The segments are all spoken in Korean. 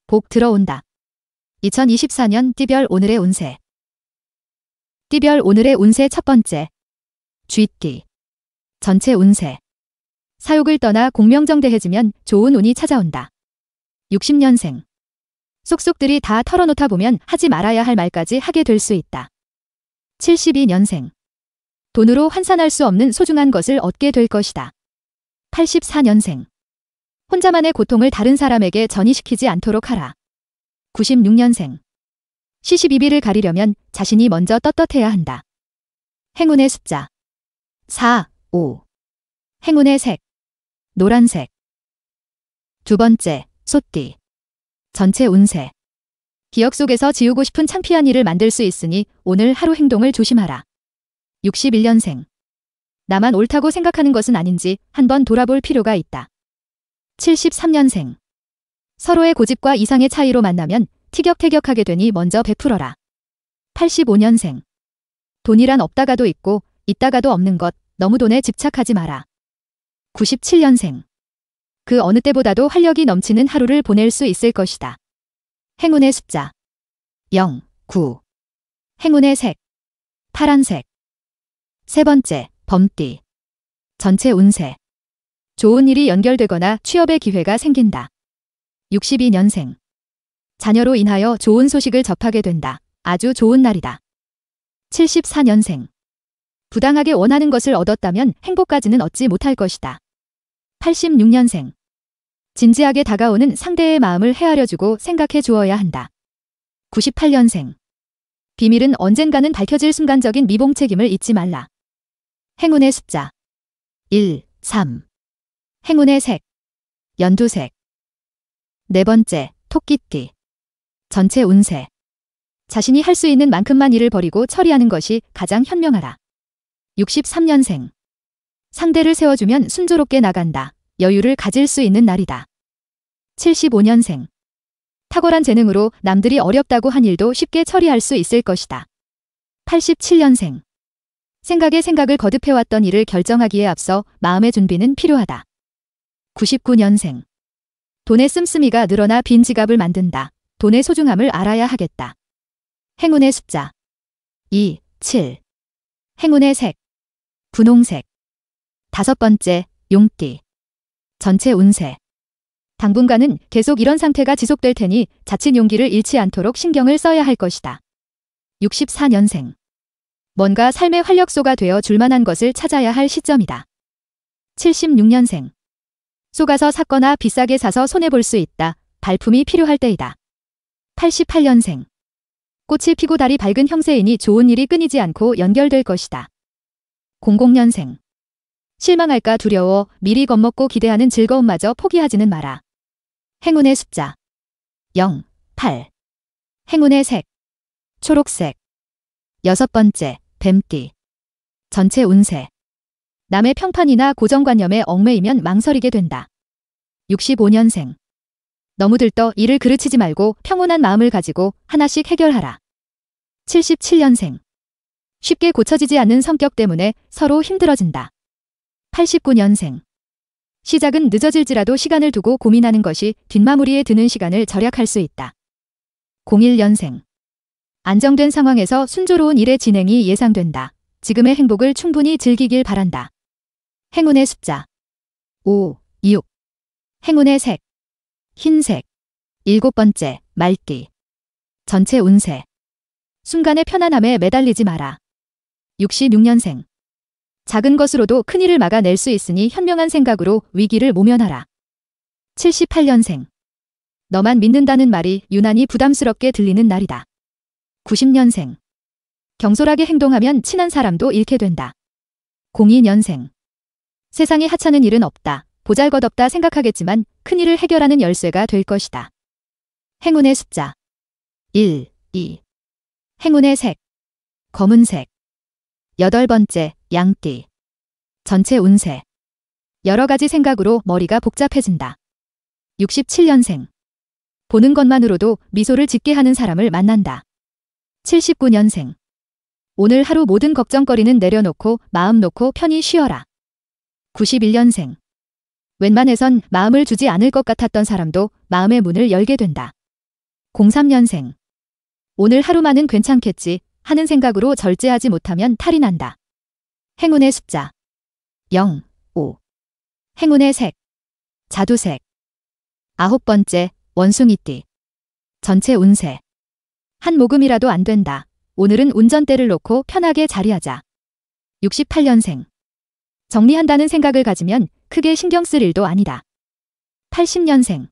복 들어온다. 2024년 띠별 오늘의 운세. 띠별 오늘의 운세 첫 번째. 쥐띠. 전체 운세. 사욕을 떠나 공명정대해지면 좋은 운이 찾아온다. 60년생. 속속들이 다 털어놓다 보면 하지 말아야 할 말까지 하게 될 수 있다. 72년생. 돈으로 환산할 수 없는 소중한 것을 얻게 될 것이다. 84년생. 혼자만의 고통을 다른 사람에게 전이시키지 않도록 하라. 96년생. 시시비비를 가리려면 자신이 먼저 떳떳해야 한다. 행운의 숫자 4, 5. 행운의 색 노란색. 두 번째, 소띠. 전체 운세. 기억 속에서 지우고 싶은 창피한 일을 만들 수 있으니 오늘 하루 행동을 조심하라. 61년생. 나만 옳다고 생각하는 것은 아닌지 한번 돌아볼 필요가 있다. 73년생. 서로의 고집과 이상의 차이로 만나면 티격태격하게 되니 먼저 베풀어라. 85년생. 돈이란 없다가도 있고 있다가도 없는 것, 너무 돈에 집착하지 마라. 97년생. 그 어느 때보다도 활력이 넘치는 하루를 보낼 수 있을 것이다. 행운의 숫자 0, 9. 행운의 색 파란색. 세 번째, 범띠. 전체 운세. 좋은 일이 연결되거나 취업의 기회가 생긴다. 62년생. 자녀로 인하여 좋은 소식을 접하게 된다. 아주 좋은 날이다. 74년생. 부당하게 원하는 것을 얻었다면 행복까지는 얻지 못할 것이다. 86년생. 진지하게 다가오는 상대의 마음을 헤아려주고 생각해 주어야 한다. 98년생. 비밀은 언젠가는 밝혀질 순간적인 미봉책임을 잊지 말라. 행운의 숫자 1, 3. 행운의 색 연두색. 네 번째, 토끼띠. 전체 운세. 자신이 할 수 있는 만큼만 일을 버리고 처리하는 것이 가장 현명하라. 63년생. 상대를 세워주면 순조롭게 나간다. 여유를 가질 수 있는 날이다. 75년생. 탁월한 재능으로 남들이 어렵다고 한 일도 쉽게 처리할 수 있을 것이다. 87년생. 생각에 생각을 거듭해왔던 일을 결정하기에 앞서 마음의 준비는 필요하다. 99년생. 돈의 씀씀이가 늘어나 빈 지갑을 만든다. 돈의 소중함을 알아야 하겠다. 행운의 숫자 2, 7. 행운의 색 분홍색. 다섯 번째, 용띠. 전체 운세. 당분간은 계속 이런 상태가 지속될 테니 자칫 용기를 잃지 않도록 신경을 써야 할 것이다. 64년생. 뭔가 삶의 활력소가 되어 줄만한 것을 찾아야 할 시점이다. 76년생. 속아서 샀거나 비싸게 사서 손해볼 수 있다. 발품이 필요할 때이다. 88년생. 꽃이 피고 달이 밝은 형세이니 좋은 일이 끊이지 않고 연결될 것이다. 00년생. 실망할까 두려워 미리 겁먹고 기대하는 즐거움마저 포기하지는 마라. 행운의 숫자 0, 8. 행운의 색 초록색. 여섯 번째, 뱀띠. 전체 운세. 남의 평판이나 고정관념에 얽매이면 망설이게 된다. 65년생. 너무 들떠 일을 그르치지 말고 평온한 마음을 가지고 하나씩 해결하라. 77년생. 쉽게 고쳐지지 않는 성격 때문에 서로 힘들어진다. 89년생. 시작은 늦어질지라도 시간을 두고 고민하는 것이 뒷마무리에 드는 시간을 절약할 수 있다. 01년생. 안정된 상황에서 순조로운 일의 진행이 예상된다. 지금의 행복을 충분히 즐기길 바란다. 행운의 숫자 5, 6. 행운의 색 흰색. 일곱 번째, 말띠. 전체 운세. 순간의 편안함에 매달리지 마라. 66년생. 작은 것으로도 큰일을 막아낼 수 있으니 현명한 생각으로 위기를 모면하라. 78년생. 너만 믿는다는 말이 유난히 부담스럽게 들리는 날이다. 90년생. 경솔하게 행동하면 친한 사람도 잃게 된다. 02년생. 세상에 하찮은 일은 없다. 보잘것없다 생각하겠지만 큰일을 해결하는 열쇠가 될 것이다. 행운의 숫자 1, 2. 행운의 색 검은색. 여덟 번째, 양띠. 전체 운세. 여러 가지 생각으로 머리가 복잡해진다. 67년생. 보는 것만으로도 미소를 짓게 하는 사람을 만난다. 79년생. 오늘 하루 모든 걱정거리는 내려놓고 마음 놓고 편히 쉬어라. 91년생. 웬만해선 마음을 주지 않을 것 같았던 사람도 마음의 문을 열게 된다. 03년생. 오늘 하루만은 괜찮겠지 하는 생각으로 절제하지 못하면 탈이 난다. 행운의 숫자 0, 5. 행운의 색 자두색. 9번째, 원숭이띠. 전체 운세. 한 모금이라도 안 된다. 오늘은 운전대를 놓고 편하게 자리하자. 68년생. 정리한다는 생각을 가지면 크게 신경 쓸 일도 아니다. 80년생.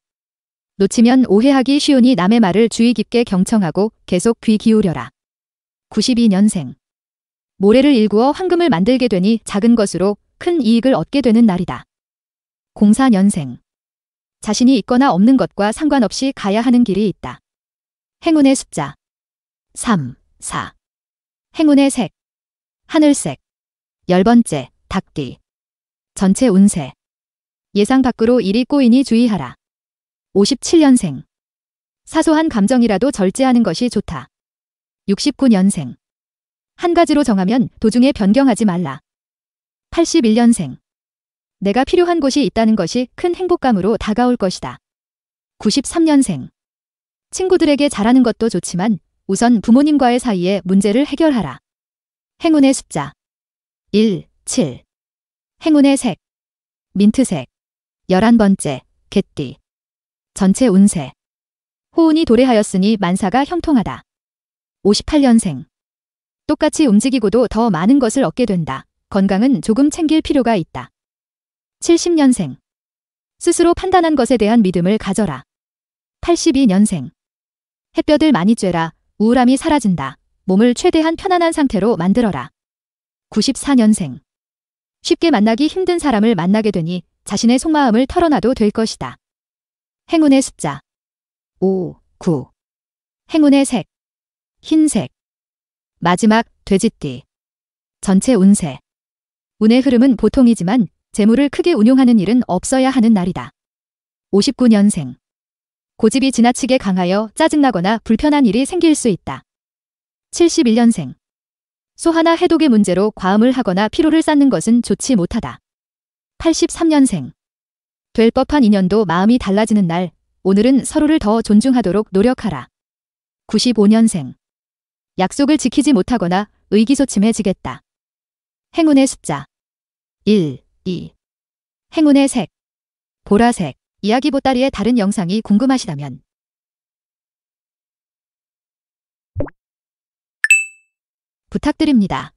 놓치면 오해하기 쉬우니 남의 말을 주의 깊게 경청하고 계속 귀 기울여라. 92년생. 모래를 일구어 황금을 만들게 되니 작은 것으로 큰 이익을 얻게 되는 날이다. 04년생. 자신이 있거나 없는 것과 상관없이 가야 하는 길이 있다. 행운의 숫자 3, 4. 행운의 색 하늘색. 10번째, 닭띠. 전체 운세. 예상 밖으로 일이 꼬이니 주의하라. 57년생. 사소한 감정이라도 절제하는 것이 좋다. 69년생. 한 가지로 정하면 도중에 변경하지 말라. 81년생. 내가 필요한 곳이 있다는 것이 큰 행복감으로 다가올 것이다. 93년생. 친구들에게 잘하는 것도 좋지만 우선 부모님과의 사이에 문제를 해결하라. 행운의 숫자 1, 7. 행운의 색 민트색. 11번째, 개띠. 전체 운세. 호운이 도래하였으니 만사가 형통하다. 58년생. 똑같이 움직이고도 더 많은 것을 얻게 된다. 건강은 조금 챙길 필요가 있다. 70년생. 스스로 판단한 것에 대한 믿음을 가져라. 82년생. 햇볕을 많이 쬐라. 우울함이 사라진다. 몸을 최대한 편안한 상태로 만들어라. 94년생. 쉽게 만나기 힘든 사람을 만나게 되니 자신의 속마음을 털어놔도 될 것이다. 행운의 숫자 5, 9. 행운의 색 흰색. 마지막, 돼지띠. 전체 운세. 운의 흐름은 보통이지만 재물을 크게 운용하는 일은 없어야 하는 날이다. 59년생. 고집이 지나치게 강하여 짜증나거나 불편한 일이 생길 수 있다. 71년생. 소 하나 해독의 문제로 과음을 하거나 피로를 쌓는 것은 좋지 못하다. 83년생. 될 법한 인연도 마음이 달라지는 날. 오늘은 서로를 더 존중하도록 노력하라. 95년생. 약속을 지키지 못하거나 의기소침해지겠다. 행운의 숫자 1, 2. 행운의 색 보라색. 이야기 보따리의 다른 영상이 궁금하시다면 부탁드립니다.